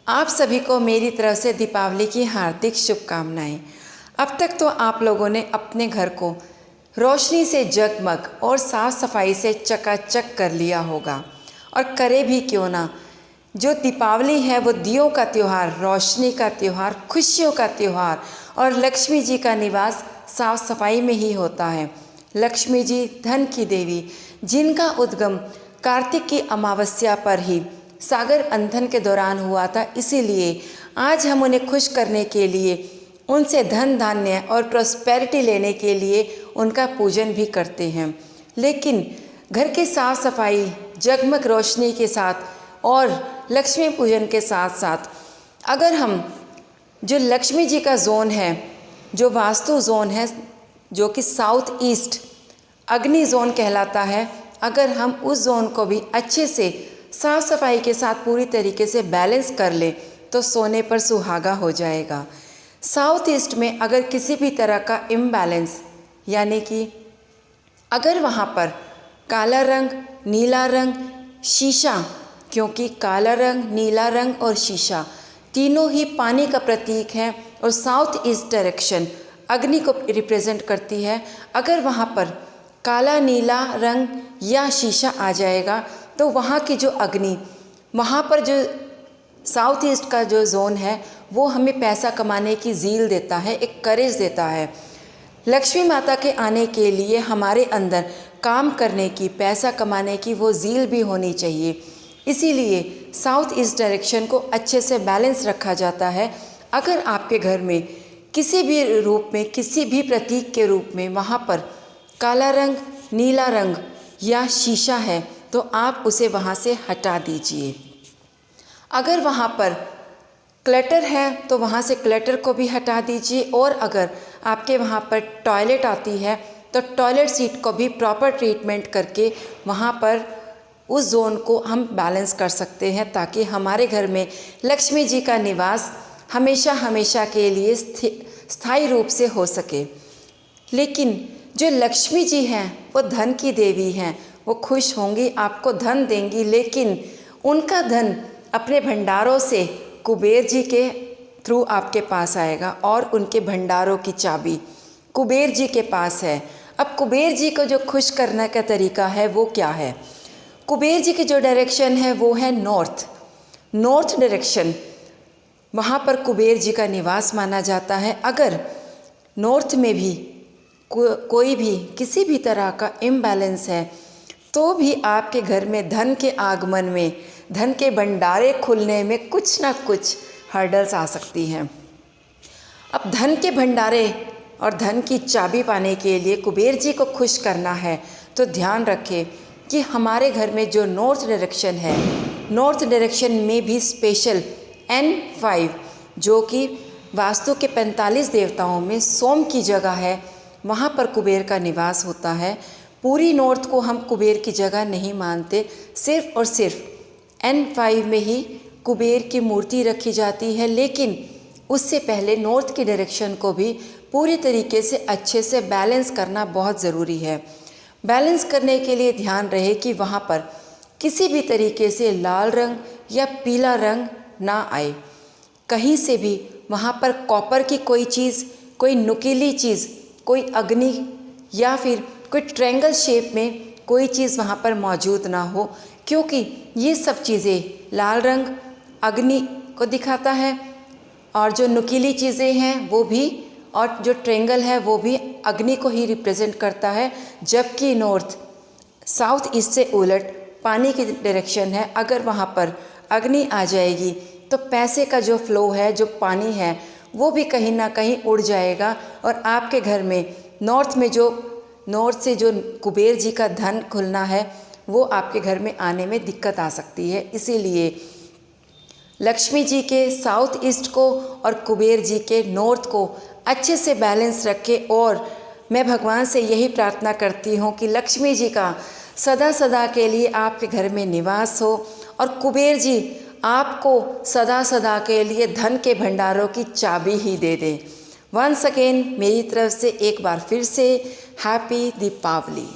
आप सभी को मेरी तरफ से दीपावली की हार्दिक शुभकामनाएं। अब तक तो आप लोगों ने अपने घर को रोशनी से जगमग और साफ़ सफाई से चकाचक कर लिया होगा, और करे भी क्यों ना। जो दीपावली है वो दियों का त्यौहार, रोशनी का त्यौहार, खुशियों का त्यौहार और लक्ष्मी जी का निवास साफ़ सफाई में ही होता है। लक्ष्मी जी धन की देवी, जिनका उद्गम कार्तिक की अमावस्या पर ही सागर मंथन के दौरान हुआ था, इसीलिए आज हम उन्हें खुश करने के लिए, उनसे धन धान्य और प्रॉस्पेरिटी लेने के लिए उनका पूजन भी करते हैं। लेकिन घर की साफ़ सफाई, जगमग रोशनी के साथ और लक्ष्मी पूजन के साथ साथ अगर हम जो लक्ष्मी जी का जोन है, जो वास्तु जोन है, जो कि साउथ ईस्ट अग्नि जोन कहलाता है, अगर हम उस जोन को भी अच्छे से साफ़ सफाई के साथ पूरी तरीके से बैलेंस कर ले तो सोने पर सुहागा हो जाएगा। साउथ ईस्ट में अगर किसी भी तरह का इम्बैलेंस, यानी कि अगर वहाँ पर काला रंग, नीला रंग, शीशा, क्योंकि काला रंग, नीला रंग और शीशा तीनों ही पानी का प्रतीक है और साउथ ईस्ट डायरेक्शन अग्नि को रिप्रेजेंट करती है। अगर वहाँ पर काला नीला रंग या शीशा आ जाएगा तो वहाँ की जो अग्नि, वहाँ पर जो साउथ ईस्ट का जो जोन है वो हमें पैसा कमाने की ज़ील देता है, एक करेज देता है। लक्ष्मी माता के आने के लिए हमारे अंदर काम करने की, पैसा कमाने की वो ज़ील भी होनी चाहिए। इसीलिए साउथ ईस्ट डायरेक्शन को अच्छे से बैलेंस रखा जाता है। अगर आपके घर में किसी भी रूप में, किसी भी प्रतीक के रूप में वहाँ पर काला रंग, नीला रंग या शीशा है तो आप उसे वहाँ से हटा दीजिए। अगर वहाँ पर क्लटर है तो वहाँ से क्लटर को भी हटा दीजिए, और अगर आपके वहाँ पर टॉयलेट आती है तो टॉयलेट सीट को भी प्रॉपर ट्रीटमेंट करके वहाँ पर उस जोन को हम बैलेंस कर सकते हैं, ताकि हमारे घर में लक्ष्मी जी का निवास हमेशा हमेशा के लिए स्थायी रूप से हो सके। लेकिन जो लक्ष्मी जी हैं वो धन की देवी हैं, वो खुश होंगी, आपको धन देंगी, लेकिन उनका धन अपने भंडारों से कुबेर जी के थ्रू आपके पास आएगा, और उनके भंडारों की चाबी कुबेर जी के पास है। अब कुबेर जी को जो खुश करने का तरीका है वो क्या है? कुबेर जी की जो डायरेक्शन है वो है नॉर्थ डायरेक्शन। वहाँ पर कुबेर जी का निवास माना जाता है। अगर नॉर्थ में भी कोई भी किसी भी तरह का इम्बैलेंस है तो भी आपके घर में धन के आगमन में, धन के भंडारे खुलने में कुछ ना कुछ हर्डल्स आ सकती हैं। अब धन के भंडारे और धन की चाबी पाने के लिए कुबेर जी को खुश करना है तो ध्यान रखें कि हमारे घर में जो नॉर्थ डायरेक्शन है, नॉर्थ डायरेक्शन में भी स्पेशल N5, जो कि वास्तु के 45 देवताओं में सोम की जगह है, वहाँ पर कुबेर का निवास होता है। पूरी नॉर्थ को हम कुबेर की जगह नहीं मानते, सिर्फ और सिर्फ N5 में ही कुबेर की मूर्ति रखी जाती है। लेकिन उससे पहले नॉर्थ की डायरेक्शन को भी पूरी तरीके से अच्छे से बैलेंस करना बहुत ज़रूरी है। बैलेंस करने के लिए ध्यान रहे कि वहाँ पर किसी भी तरीके से लाल रंग या पीला रंग ना आए। कहीं से भी वहाँ पर कॉपर की कोई चीज़, कोई नुकीली चीज़, कोई अग्नि या फिर कोई ट्रायंगल शेप में कोई चीज़ वहाँ पर मौजूद ना हो, क्योंकि ये सब चीज़ें लाल रंग अग्नि को दिखाता है, और जो नुकीली चीज़ें हैं वो भी, और जो ट्रायंगल है वो भी अग्नि को ही रिप्रेजेंट करता है। जबकि नॉर्थ साउथ ईस्ट से उलट पानी की डायरेक्शन है। अगर वहाँ पर अग्नि आ जाएगी तो पैसे का जो फ्लो है, जो पानी है, वो भी कहीं ना कहीं उड़ जाएगा, और आपके घर में नॉर्थ से जो कुबेर जी का धन खुलना है वो आपके घर में आने में दिक्कत आ सकती है। इसीलिए लक्ष्मी जी के साउथ ईस्ट को और कुबेर जी के नॉर्थ को अच्छे से बैलेंस रखें। और मैं भगवान से यही प्रार्थना करती हूँ कि लक्ष्मी जी का सदा सदा के लिए आपके घर में निवास हो, और कुबेर जी आपको सदा सदा के लिए धन के भंडारों की चाबी ही दे दें। वंस अगेन मेरी तरफ से एक बार फिर से हैप्पी दीपावली।